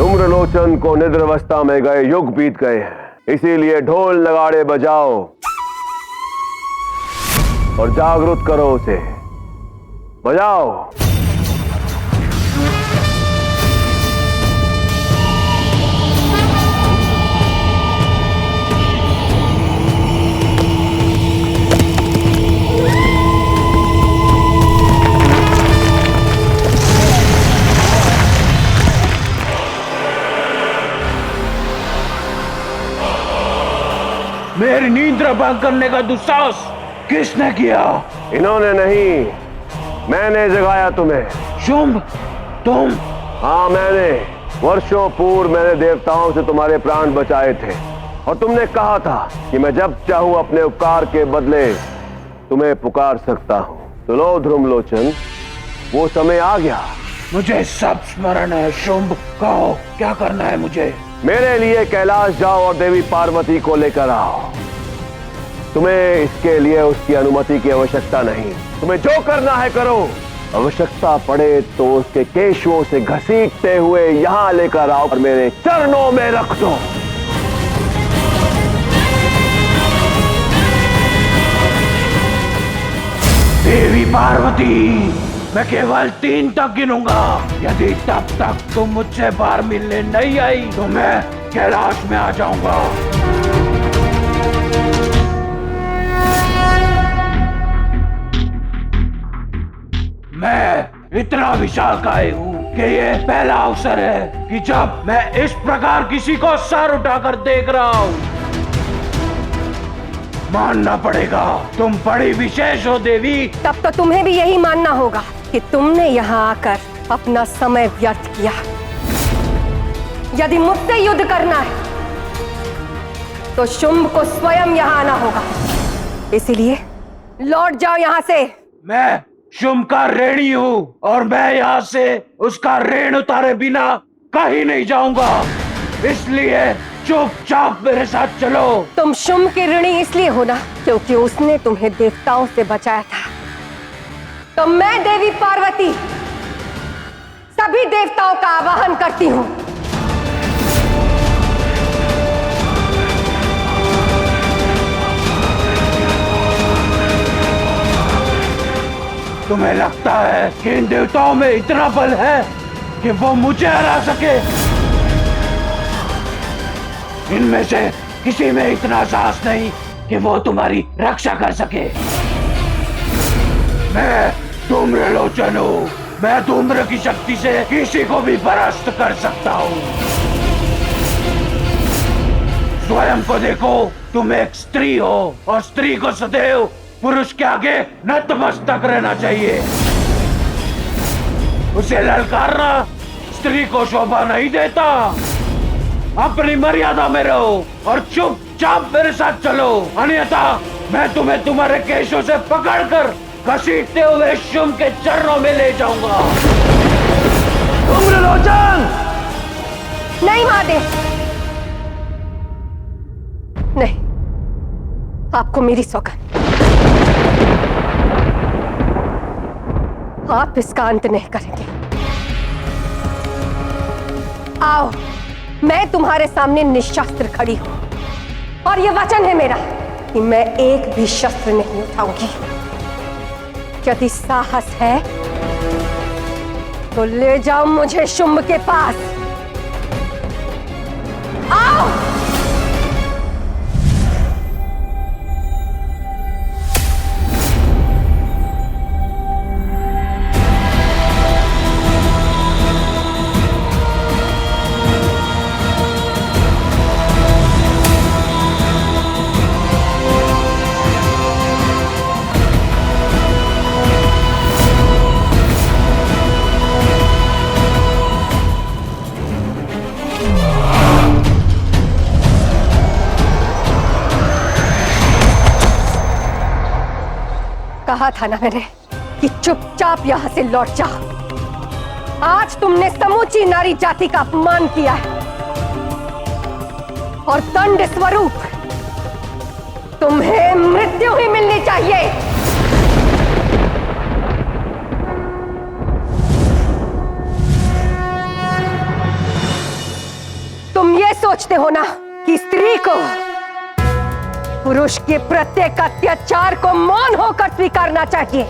धूम्रलोचन को निद्रावस्था में गए युग बीत गए हैं, इसीलिए ढोल नगाड़े बजाओ और जागृत करो उसे। बजाओ। मेरी नींद भंग करने का दुस्साहस किसने किया? इन्होंने नहीं, मैंने जगाया तुम्हें। शुंभ, तुम? हाँ मैंने। वर्षों पूर्व मैंने देवताओं से तुम्हारे प्राण बचाए थे और तुमने कहा था कि मैं जब चाहूं अपने उपकार के बदले तुम्हें पुकार सकता हूं। तो लो धूम्रलोचन, वो समय आ गया। मुझे सब स्मरण है शुंभ, कहो क्या करना है मुझे? मेरे लिए कैलाश जाओ और देवी पार्वती को लेकर आओ। तुम्हें इसके लिए उसकी अनुमति की आवश्यकता नहीं, तुम्हें जो करना है करो। आवश्यकता पड़े तो उसके केशों से घसीटते हुए यहाँ लेकर आओ और मेरे चरणों में रख दो। देवी पार्वती, मैं केवल 3 तक गिनूंगा। यदि तब तक तुम मुझसे बाहर मिलने नहीं आई तो मैं कैलाश में आ जाऊंगा। मैं इतना विशालकाय हूँ कि ये पहला अवसर है कि जब मैं इस प्रकार किसी को सर उठाकर देख रहा हूँ। मानना पड़ेगा, तुम बड़ी विशेष हो देवी। तब तो तुम्हें भी यही मानना होगा कि तुमने यहाँ आकर अपना समय व्यर्थ किया। यदि मुझसे युद्ध करना है तो शुंभ को स्वयं यहाँ आना होगा। इसीलिए लौट जाओ यहाँ से। मैं शुंभ का ऋणी हूँ और मैं यहाँ से उसका ऋण उतारे बिना कहीं नहीं जाऊंगा। इसलिए चुपचाप मेरे साथ चलो। तुम शुंभ के ऋणी इसलिए हो ना क्योंकि उसने तुम्हें देवताओं से बचाया था। तो मैं देवी पार्वती सभी देवताओं का आवाहन करती हूँ। तुम्हें लगता है कि इन देवताओं में इतना बल है कि वो मुझे हरा सके? इनमें से किसी में इतना साहस नहीं कि वो तुम्हारी रक्षा कर सके। मैं धूम्रलोचन हूँ। मैं धूम्र की शक्ति से किसी को भी परास्त कर सकता हूँ। स्वयं को देखो, तुम एक स्त्री हो और स्त्री को सदैव पुरुष के आगे नतमस्तक रहना चाहिए। उसे ललकारना स्त्री को शोभा नहीं देता। अपनी मर्यादा में रहो और चुपचाप मेरे साथ चलो, अन्यथा मैं तुम्हें तुम्हारे केशों से पकड़कर घसीटते हुए शुंभ के चरणों में ले जाऊंगा। धूम्रलोचन! नहीं महादेव, नहीं, आपको मेरी सौगंध। आप इसका अंत नहीं करेंगे। आओ, मैं तुम्हारे सामने निशस्त्र खड़ी हूं और यह वचन है मेरा कि मैं एक भी शस्त्र नहीं उठाऊंगी। यदि साहस है तो ले जाओ मुझे शुंभ के पास। आओ। कहा था ना मैंने कि चुपचाप यहां से लौट जाओ। आज तुमने समूची नारी जाति का अपमान किया है और दंड स्वरूप तुम्हें मृत्यु ही मिलनी चाहिए। सोचते हो ना कि स्त्री को पुरुष के प्रत्येक अत्याचार को मौन होकर स्वीकारना चाहिए,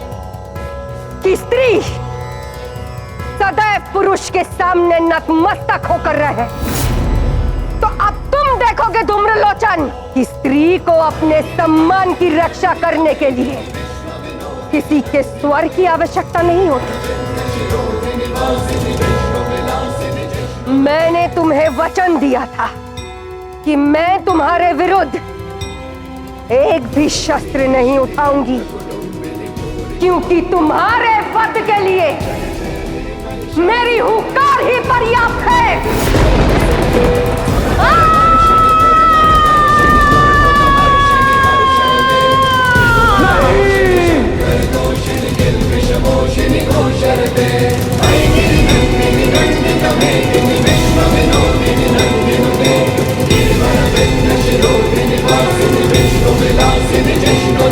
कि स्त्री सदैव पुरुष के सामने नतमस्तक होकर रहे, तो अब तुम देखोगे धूम्रलोचन कि स्त्री को अपने सम्मान की रक्षा करने के लिए किसी के स्वर की आवश्यकता नहीं होती। मैंने तुम्हें वचन दिया था कि मैं तुम्हारे विरुद्ध एक भी शस्त्र नहीं उठाऊंगी, क्योंकि तुम्हारे वध के लिए मेरी हुंकार ही पर्याप्त है। Vilassini, Jeshno,